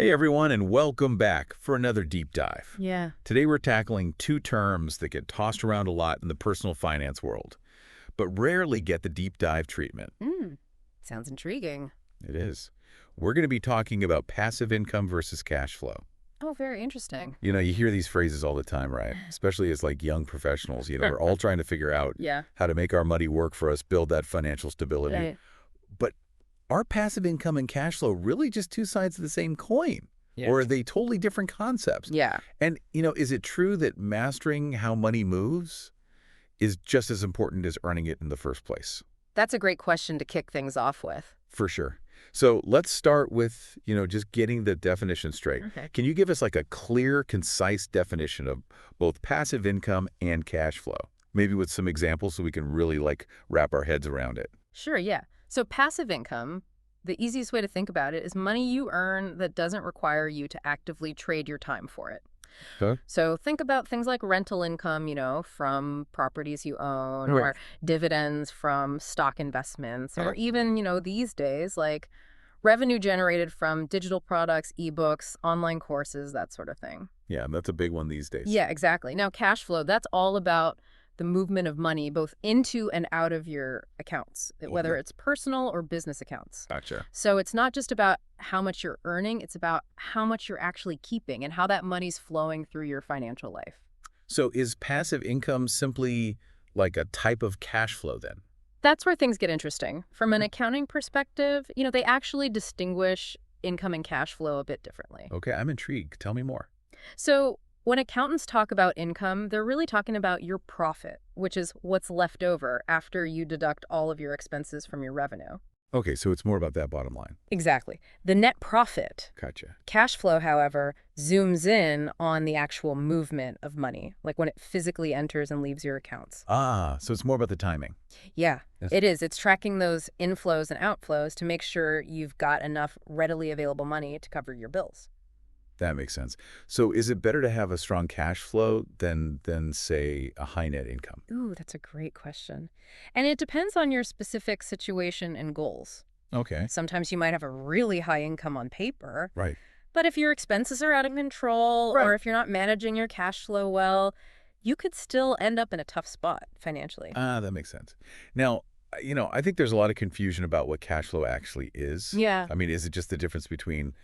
Hey everyone, and welcome back for another deep dive. Yeah. Today we're tackling two terms that get tossed around a lot in the personal finance world, but rarely get the deep dive treatment. Sounds intriguing. It is. We're going to be talking about passive income versus cash flow. Oh, very interesting. You hear these phrases all the time, right? Especially as young professionals, we're all trying to figure out Yeah. how to make our money work for us, build that financial stability. Right. But are passive income and cash flow really just two sides of the same coin? Yeah. Or are they totally different concepts? Yeah. And, is it true that mastering how money moves is just as important as earning it in the first place? That's a great question to kick things off with. For sure. So let's start with, just getting the definition straight. Okay. Can you give us a clear, concise definition of both passive income and cash flow? Maybe with some examples so we can really wrap our heads around it. Sure, yeah. So passive income, the easiest way to think about it is money you earn that doesn't require you to actively trade your time for it. Okay. So think about things like rental income, from properties you own, Right. or dividends from stock investments, or Right. even, these days, revenue generated from digital products, ebooks, online courses, that sort of thing. Yeah, that's a big one these days. Yeah, exactly. Now, cash flow, that's all about the movement of money both into and out of your accounts, whether it's personal or business accounts. Gotcha. So it's not just about how much you're earning, it's about how much you're actually keeping and how that money's flowing through your financial life. So is passive income simply like a type of cash flow then? That's where things get interesting. From an accounting perspective, they actually distinguish income and cash flow a bit differently. Okay, I'm intrigued. Tell me more. So when accountants talk about income, they're really talking about your profit, which is what's left over after you deduct all of your expenses from your revenue. Okay, so it's more about that bottom line. Exactly. The net profit. Gotcha. Cash flow, however, zooms in on the actual movement of money, like when it physically enters and leaves your accounts. Ah, so it's more about the timing. Yeah, Yes. it is. It's tracking those inflows and outflows to make sure you've got enough readily available money to cover your bills. That makes sense. So is it better to have a strong cash flow than say, a high net income? Ooh, that's a great question. And it depends on your specific situation and goals. Okay. Sometimes you might have a really high income on paper, Right. but if your expenses are out of control Right. or if you're not managing your cash flow well, you could still end up in a tough spot financially. Ah, that makes sense. Now, I think there's a lot of confusion about what cash flow actually is. Yeah. I mean, is it just the difference between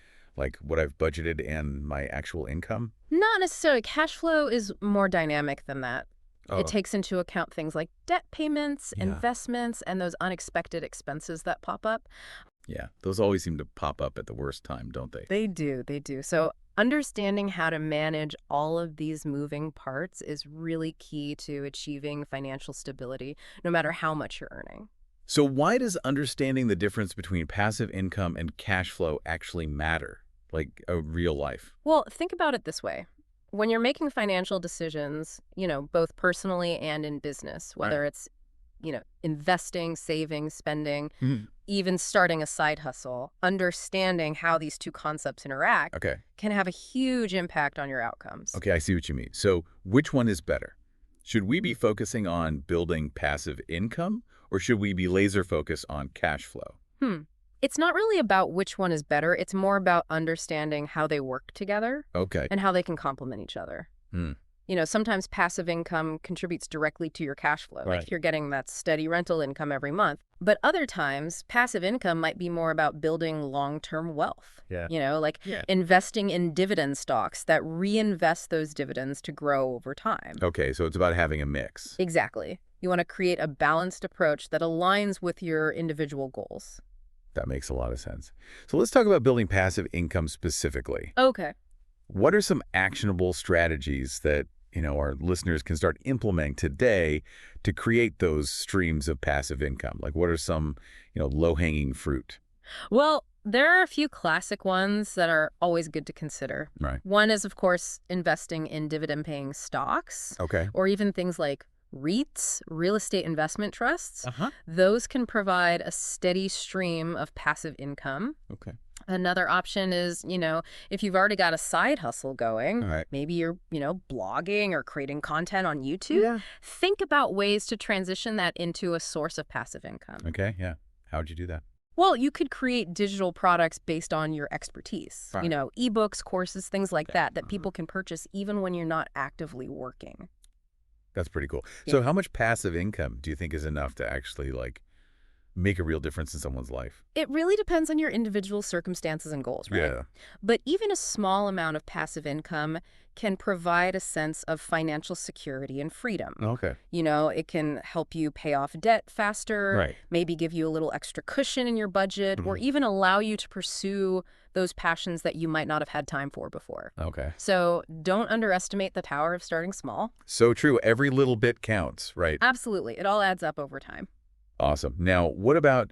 what I've budgeted and my actual income? Not necessarily. Cash flow is more dynamic than that. Oh, It takes into account things like debt payments, Yeah. investments, and those unexpected expenses that pop up. yeah. Those always seem to pop up at the worst time, don't they? They do. So understanding how to manage all of these moving parts is really key to achieving financial stability, no matter how much you're earning. So why does understanding the difference between passive income and cash flow actually matter, a real life? Well, think about it this way. When you're making financial decisions, both personally and in business, whether it's, investing, saving, spending, Mhm. even starting a side hustle, understanding how these two concepts interact Okay. can have a huge impact on your outcomes. Okay, I see what you mean. So which one is better? Should we be focusing on building passive income, or should we be laser focused on cash flow? It's not really about which one is better. It's more about understanding how they work together Okay. and how they can complement each other. Hmm. Sometimes passive income contributes directly to your cash flow, Right. like you're getting that steady rental income every month. But other times, passive income might be more about building long-term wealth. Yeah. Yeah. Investing in dividend stocks that reinvest those dividends to grow over time. Okay, so it's about having a mix. Exactly. You want to create a balanced approach that aligns with your individual goals. That makes a lot of sense. So let's talk about building passive income specifically. Okay. What are some actionable strategies that, our listeners can start implementing today to create those streams of passive income? What are some, low-hanging fruit? Well, there are a few classic ones that are always good to consider. Right. One is, of course, investing in dividend-paying stocks, Okay. or even things like REITs, real estate investment trusts. Uh-huh. Those can provide a steady stream of passive income. Okay. Another option is, if you've already got a side hustle going, All right. maybe you're, blogging or creating content on YouTube, Yeah. think about ways to transition that into a source of passive income. Okay, yeah. How'd you do that? Well, you could create digital products based on your expertise. Right. You know, ebooks, courses, things like Yeah. that people can purchase even when you're not actively working. That's pretty cool. Yeah. So how much passive income do you think is enough to actually like make a real difference in someone's life? It really depends on your individual circumstances and goals, right? Yeah. But even a small amount of passive income can provide a sense of financial security and freedom. Okay. You know, it can help you pay off debt faster, Right. maybe give you a little extra cushion in your budget, or even allow you to pursue those passions that you might not have had time for before. Okay. So don't underestimate the power of starting small. So true. Every little bit counts, right? Absolutely. It all adds up over time. Awesome. Now, what about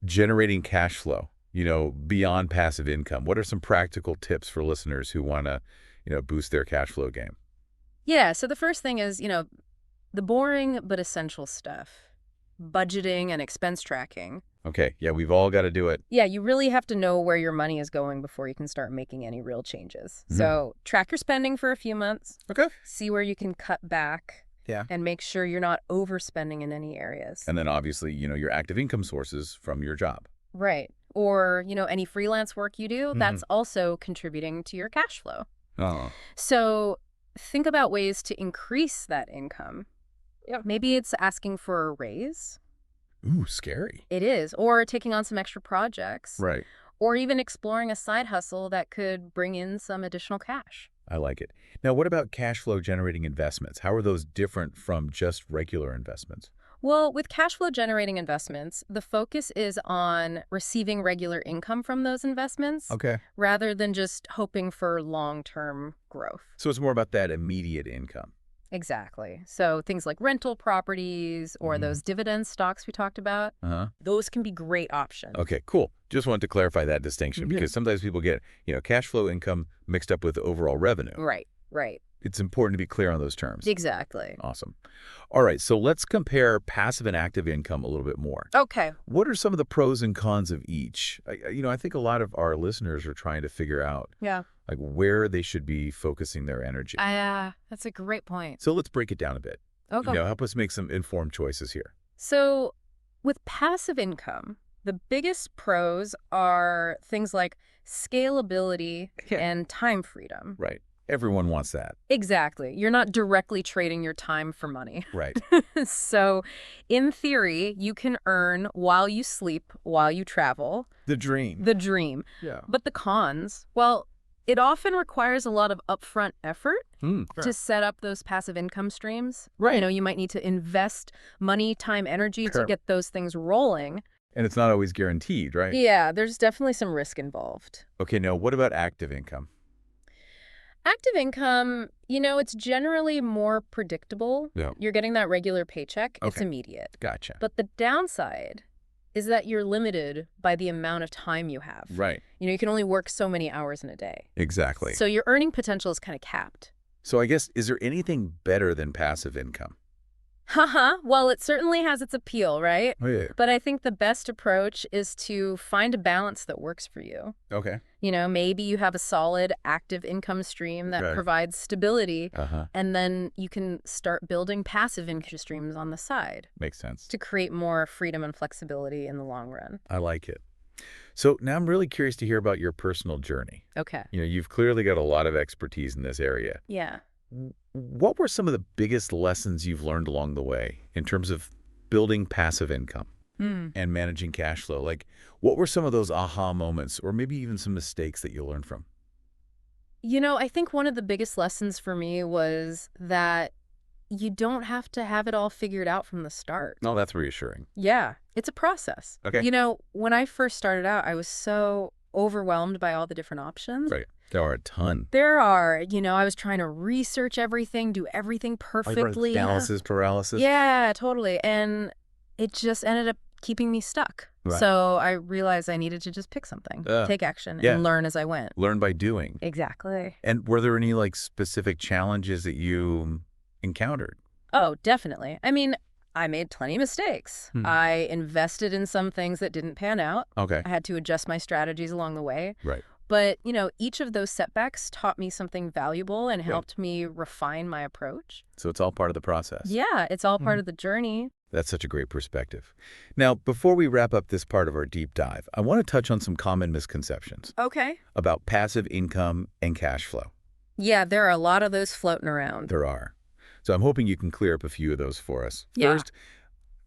generating cash flow, beyond passive income? What are some practical tips for listeners who want to, boost their cash flow game? Yeah, so the first thing is, the boring but essential stuff. Budgeting and expense tracking. Okay. Yeah, we've all got to do it. Yeah, you really have to know where your money is going before you can start making any real changes. So track your spending for a few months. Okay. See where you can cut back. Yeah. And make sure you're not overspending in any areas. And then obviously, your active income sources from your job. Right. Or, any freelance work you do, that's also contributing to your cash flow. Oh. So think about ways to increase that income. Yeah. Maybe it's asking for a raise. Ooh, scary. It is. Or taking on some extra projects. Right. Or even exploring a side hustle that could bring in some additional cash. I like it. Now, what about cash flow generating investments? How are those different from just regular investments? Well, with cash flow generating investments, the focus is on receiving regular income from those investments Okay. rather than just hoping for long-term growth. So it's more about that immediate income. Exactly. So things like rental properties or those dividend stocks we talked about, those can be great options. Okay, cool. Just wanted to clarify that distinction because sometimes people get, cash flow income mixed up with overall revenue. Right, right. It's important to be clear on those terms. Exactly. Awesome. All right, so let's compare passive and active income a little bit more. Okay. What are some of the pros and cons of each? I think a lot of our listeners are trying to figure out like where they should be focusing their energy. That's a great point. So let's break it down a bit. Okay. Help us make some informed choices here. So with passive income, the biggest pros are things like scalability and time freedom. Right. Everyone wants that. Exactly. You're not directly trading your time for money. Right. So in theory, you can earn while you sleep, while you travel. The dream. The dream. Yeah. But the cons, well, it often requires a lot of upfront effort to set up those passive income streams. Right. You might need to invest money, time, energy to get those things rolling. And it's not always guaranteed, right? Yeah, there's definitely some risk involved. Okay, now what about active income? Active income, it's generally more predictable. Yeah. You're getting that regular paycheck. It's Okay. immediate. Gotcha. But the downside is that you're limited by the amount of time you have. Right. You can only work so many hours in a day. Exactly. So your earning potential is kind of capped. So I guess, is there anything better than passive income? Well, it certainly has its appeal, right? Oh, yeah. But I think the best approach is to find a balance that works for you. Okay. Maybe you have a solid active income stream that provides stability, and then you can start building passive income streams on the side Makes sense. to create more freedom and flexibility in the long run. I like it. So now I'm really curious to hear about your personal journey. Okay. You've clearly got a lot of expertise in this area. Yeah. What were some of the biggest lessons you've learned along the way in terms of building passive income and managing cash flow? Like, what were some of those aha moments or maybe even some mistakes that you learned from? I think one of the biggest lessons for me was that you don't have to have it all figured out from the start. No, that's reassuring. Yeah, it's a process. Okay. When I first started out, I was so overwhelmed by all the different options. Right. There are a ton. There are. I was trying to research everything, do everything perfectly. Analysis paralysis. Yeah, totally. And it just ended up keeping me stuck. Right. So I realized I needed to just pick something, take action, and learn as I went. Learn by doing. Exactly. And were there any specific challenges that you encountered? Oh, definitely. I made plenty of mistakes. I invested in some things that didn't pan out. Okay. I had to adjust my strategies along the way. Right. But, each of those setbacks taught me something valuable and helped me refine my approach. So it's all part of the process. Yeah, it's all part of the journey. That's such a great perspective. Now, before we wrap up this part of our deep dive, I want to touch on some common misconceptions Okay. about passive income and cash flow. Yeah, there are a lot of those floating around. There are. So I'm hoping you can clear up a few of those for us. Yeah. First,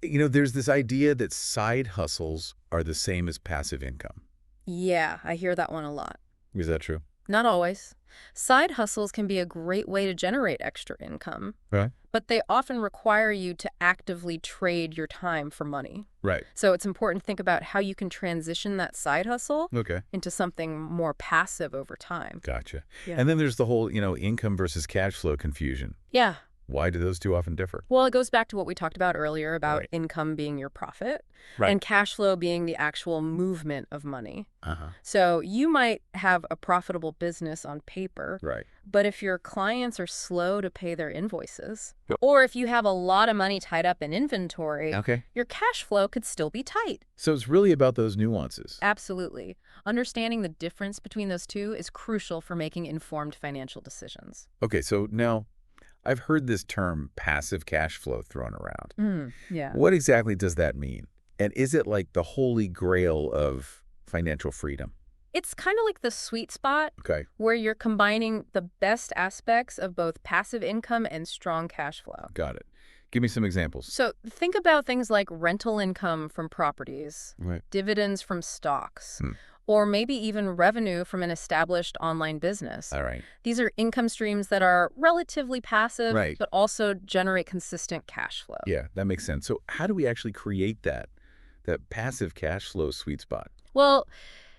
there's this idea that side hustles are the same as passive income. Yeah, I hear that one a lot. Is that true? Not always. Side hustles can be a great way to generate extra income, Right. but they often require you to actively trade your time for money. Right. So it's important to think about how you can transition that side hustle Okay. into something more passive over time. Gotcha. Yeah. And then there's the whole, income versus cash flow confusion. Yeah. Why do those two often differ? Well, it goes back to what we talked about earlier about Right. income being your profit Right. and cash flow being the actual movement of money. Uh-huh. So you might have a profitable business on paper, Right. but if your clients are slow to pay their invoices, Yep. or if you have a lot of money tied up in inventory, Okay. your cash flow could still be tight. So it's really about those nuances. Absolutely. Understanding the difference between those two is crucial for making informed financial decisions. Okay, so now I've heard this term passive cash flow thrown around. Yeah. What exactly does that mean? And is it like the holy grail of financial freedom? It's kind of like the sweet spot Okay. where you're combining the best aspects of both passive income and strong cash flow. Got it. Give me some examples. So think about things like rental income from properties, Right. dividends from stocks, Hmm. or maybe even revenue from an established online business. All right. These are income streams that are relatively passive, Right. but also generate consistent cash flow. Yeah, that makes sense. So how do we actually create that passive cash flow sweet spot? Well,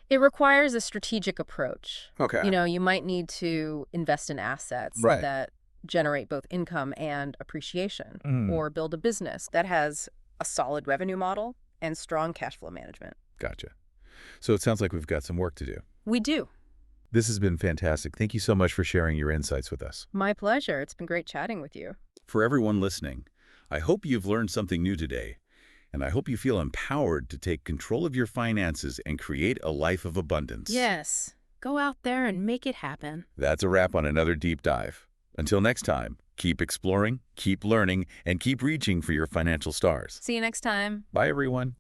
it requires a strategic approach. Okay. You might need to invest in assets Right. that generate both income and appreciation, or build a business that has a solid revenue model and strong cash flow management. Gotcha. So it sounds like we've got some work to do. We do. This has been fantastic. Thank you so much for sharing your insights with us. My pleasure. It's been great chatting with you. For everyone listening, I hope you've learned something new today, and I hope you feel empowered to take control of your finances and create a life of abundance. Yes. Go out there and make it happen. That's a wrap on another deep dive. Until next time, keep exploring, keep learning, and keep reaching for your financial stars. See you next time. Bye, everyone.